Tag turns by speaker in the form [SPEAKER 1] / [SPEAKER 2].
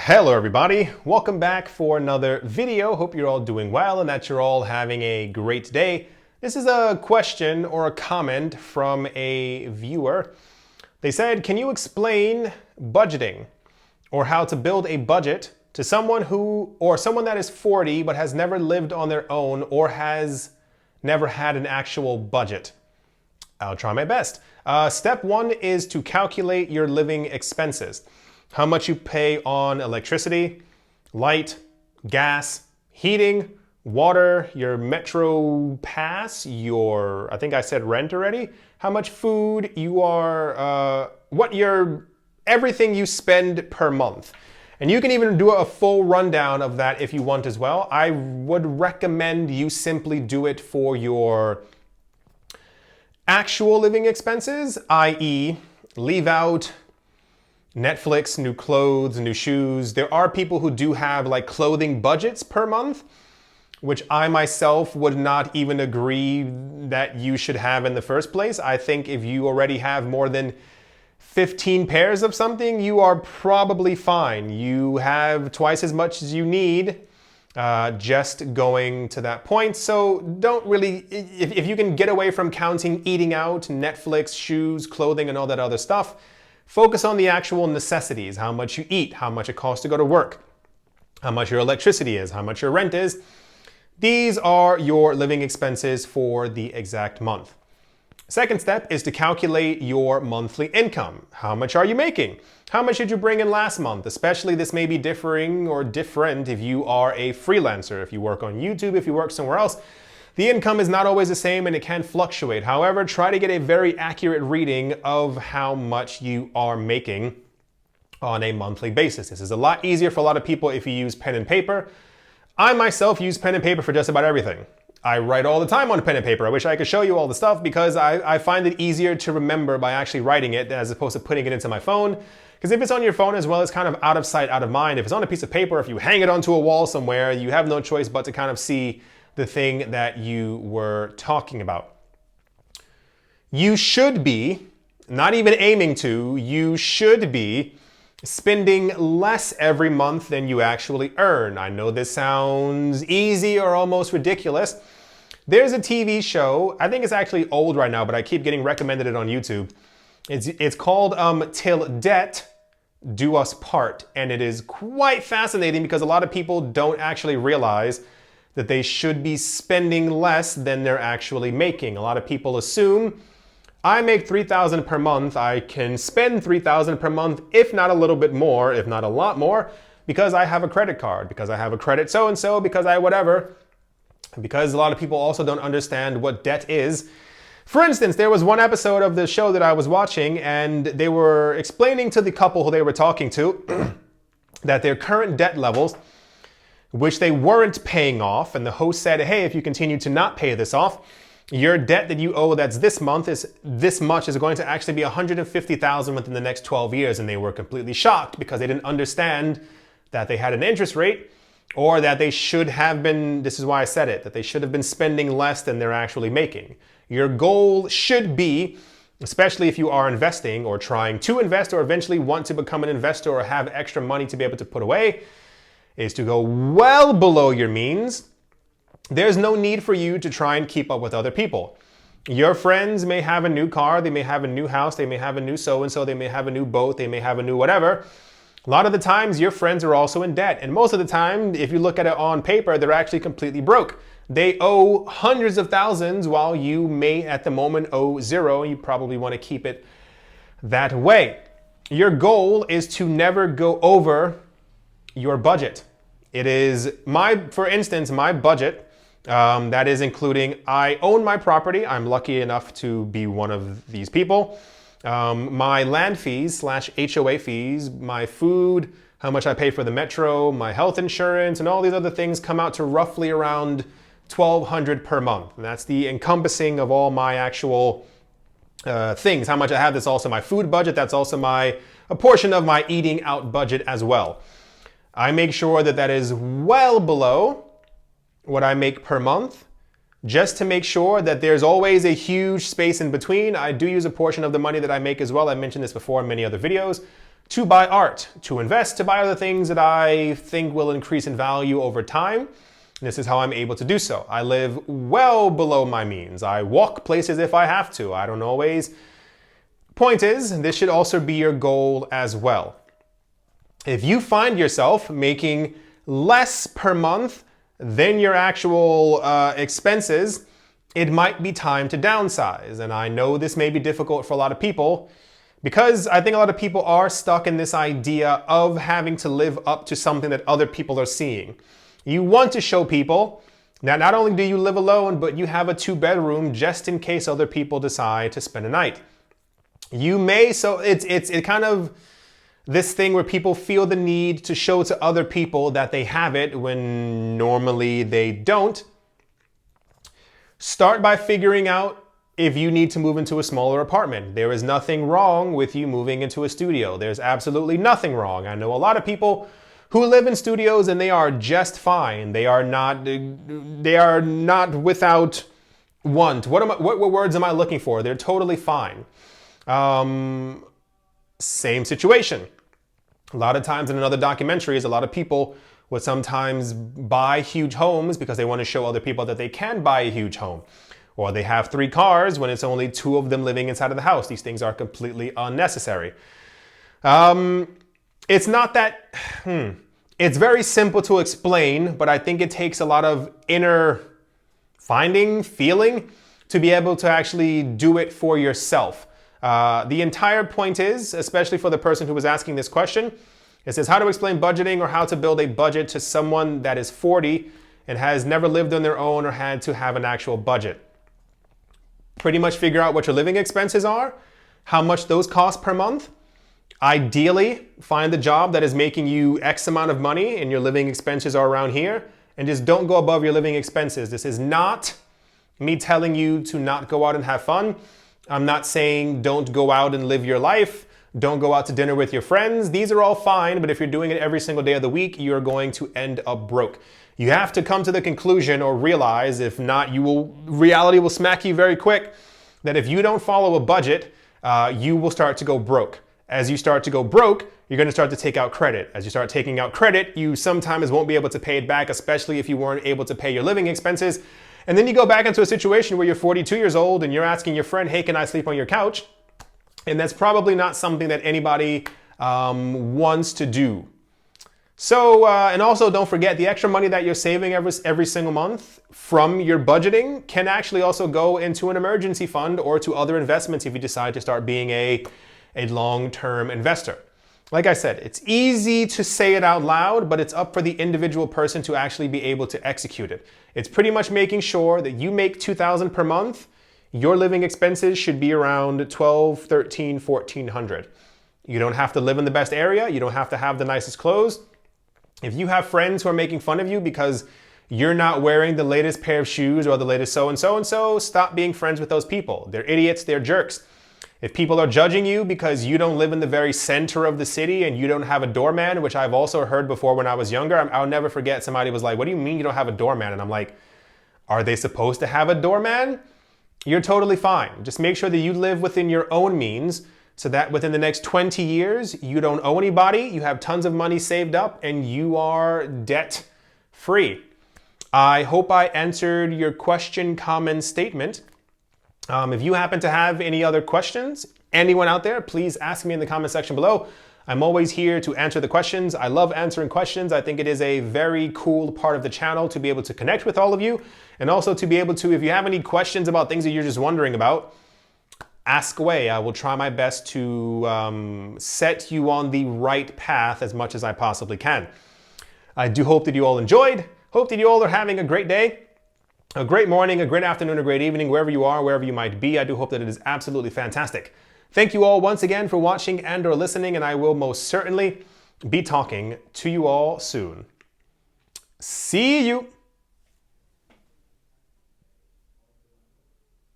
[SPEAKER 1] Hello everybody, welcome back for another video. Hope you're all doing well and that you're all having a great day. This is a question or a comment from a viewer. They said, can you explain budgeting or how to build a budget to someone that is 40 but has never lived on their own or has never had an actual budget? I'll try my best. Step one is to calculate your living expenses. How much you pay on electricity, light, gas, heating, water, your metro pass, I think I said rent already, how much food you are, everything you spend per month. And you can even do a full rundown of that if you want as well. I would recommend you simply do it for your actual living expenses, i.e. leave out Netflix, new clothes, new shoes. There are people who do have like clothing budgets per month, which I myself would not even agree that you should have in the first place. I think if you already have more than 15 pairs of something, you are probably fine. You have twice as much as you need just going to that point. So don't really, if you can get away from counting eating out, Netflix, shoes, clothing, and all that other stuff, focus on the actual necessities, how much you eat, how much it costs to go to work, how much your electricity is, how much your rent is. These are your living expenses for the exact month. Second step is to calculate your monthly income. How much are you making? How much did you bring in last month? Especially this may be differing or different if you are a freelancer, if you work on YouTube, if you work somewhere else. The income is not always the same and it can fluctuate. However, try to get a very accurate reading of how much you are making on a monthly basis. This is a lot easier for a lot of people if you use pen and paper. I myself use pen and paper for just about everything. I write all the time on pen and paper. I wish I could show you all the stuff because I find it easier to remember by actually writing it as opposed to putting it into my phone. Because if it's on your phone as well, it's kind of out of sight, out of mind. If it's on a piece of paper, if you hang it onto a wall somewhere, you have no choice but to kind of see the thing that you were talking about. You should be, not even aiming to, you should be spending less every month than you actually earn. I know this sounds easy or almost ridiculous. There's a TV show, I think it's actually old right now, but I keep getting recommended it on YouTube. It's called Till Debt Do Us Part, and it is quite fascinating because a lot of people don't actually realize that they should be spending less than they're actually making. A lot of people assume I make $3,000 per month, I can spend $3,000 per month, if not a little bit more, if not a lot more, because I have a credit card, because I have a credit so-and-so, because I whatever. Because a lot of people also don't understand what debt is. For instance, there was one episode of the show that I was watching and they were explaining to the couple who they were talking to that their current debt levels, which they weren't paying off, and the host said, hey, if you continue to not pay this off, your debt that you owe that's this month is this much is going to actually be $150,000 within the next 12 years. And they were completely shocked because they didn't understand that they had an interest rate or that they should have been, this is why I said it, that they should have been spending less than they're actually making. Your goal should be, especially if you are investing or trying to invest or eventually want to become an investor or have extra money to be able to put away, is to go well below your means. There's no need for you to try and keep up with other people. Your friends may have a new car, they may have a new house, they may have a new so-and-so, they may have a new boat, they may have a new whatever. A lot of the times your friends are also in debt. And most of the time, if you look at it on paper, they're actually completely broke. They owe hundreds of thousands while you may at the moment owe zero. You probably want to keep it that way. Your goal is to never go over your budget. It is for instance, my budget, that is including, I own my property. I'm lucky enough to be one of these people. My land fees / HOA fees, my food, how much I pay for the metro, my health insurance, and all these other things come out to roughly around $1,200 per month. And that's the encompassing of all my actual things. How much I have, that's also my food budget. That's also a portion of my eating out budget as well. I make sure that that is well below what I make per month, just to make sure that there's always a huge space in between. I do use a portion of the money that I make as well. I mentioned this before in many other videos to buy art, to invest, to buy other things that I think will increase in value over time. And this is how I'm able to do so. I live well below my means. I walk places if I have to. I don't always. Point is, this should also be your goal as well. If you find yourself making less per month than your actual expenses, it might be time to downsize. And I know this may be difficult for a lot of people because I think a lot of people are stuck in this idea of having to live up to something that other people are seeing. You want to show people that not only do you live alone, but you have a 2-bedroom just in case other people decide to spend a night. You may, so it's kind of this thing where people feel the need to show to other people that they have it when normally they don't. Start by figuring out if you need to move into a smaller apartment. There is nothing wrong with you moving into a studio. There's absolutely nothing wrong. I know a lot of people who live in studios and they are just fine. They are not without want. What words am I looking for? They're totally fine. Same situation. A lot of times in other documentaries, a lot of people would sometimes buy huge homes because they want to show other people that they can buy a huge home. Or they have 3 cars when it's only 2 of them living inside of the house. These things are completely unnecessary. It's not that, it's very simple to explain, but I think it takes a lot of inner feeling to be able to actually do it for yourself. The entire point is, especially for the person who was asking this question, it says how to explain budgeting or how to build a budget to someone that is 40 and has never lived on their own or had to have an actual budget. Pretty much figure out what your living expenses are, how much those cost per month. Ideally, find the job that is making you X amount of money and your living expenses are around here, and just don't go above your living expenses. This is not me telling you to not go out and have fun. I'm not saying don't go out and live your life. Don't go out to dinner with your friends. These are all fine, but if you're doing it every single day of the week, you're going to end up broke. You have to come to the conclusion or realize, if not, reality will smack you very quick, that if you don't follow a budget, you will start to go broke. As you start to go broke, you're going to start to take out credit. As you start taking out credit, you sometimes won't be able to pay it back, especially if you weren't able to pay your living expenses. And then you go back into a situation where you're 42 years old and you're asking your friend, hey, can I sleep on your couch? And that's probably not something that anybody wants to do. So, and also don't forget, the extra money that you're saving every single month from your budgeting can actually also go into an emergency fund or to other investments if you decide to start being a long-term investor. Like I said, it's easy to say it out loud, but it's up for the individual person to actually be able to execute it. It's pretty much making sure that you make $2,000 per month. Your living expenses should be around $1,200, $1,300, $1,400. You don't have to live in the best area. You don't have to have the nicest clothes. If you have friends who are making fun of you because you're not wearing the latest pair of shoes or the latest so-and-so, stop being friends with those people. They're idiots, they're jerks. If people are judging you because you don't live in the very center of the city and you don't have a doorman, which I've also heard before when I was younger, I'll never forget somebody was like, what do you mean you don't have a doorman? And I'm like, are they supposed to have a doorman? You're totally fine. Just make sure that you live within your own means so that within the next 20 years, you don't owe anybody, you have tons of money saved up, and you are debt free. I hope I answered your question, comment, statement. If you happen to have any other questions, anyone out there, please ask me in the comment section below. I'm always here to answer the questions. I love answering questions. I think it is a very cool part of the channel to be able to connect with all of you, and also to be able to, if you have any questions about things that you're just wondering about, ask away. I will try my best to set you on the right path as much as I possibly can. I do hope that you all enjoyed. Hope that you all are having a great day, a great morning, a great afternoon, a great evening, wherever you are, wherever you might be. I do hope that it is absolutely fantastic. Thank you all once again for watching and or listening, and I will most certainly be talking to you all soon. See you.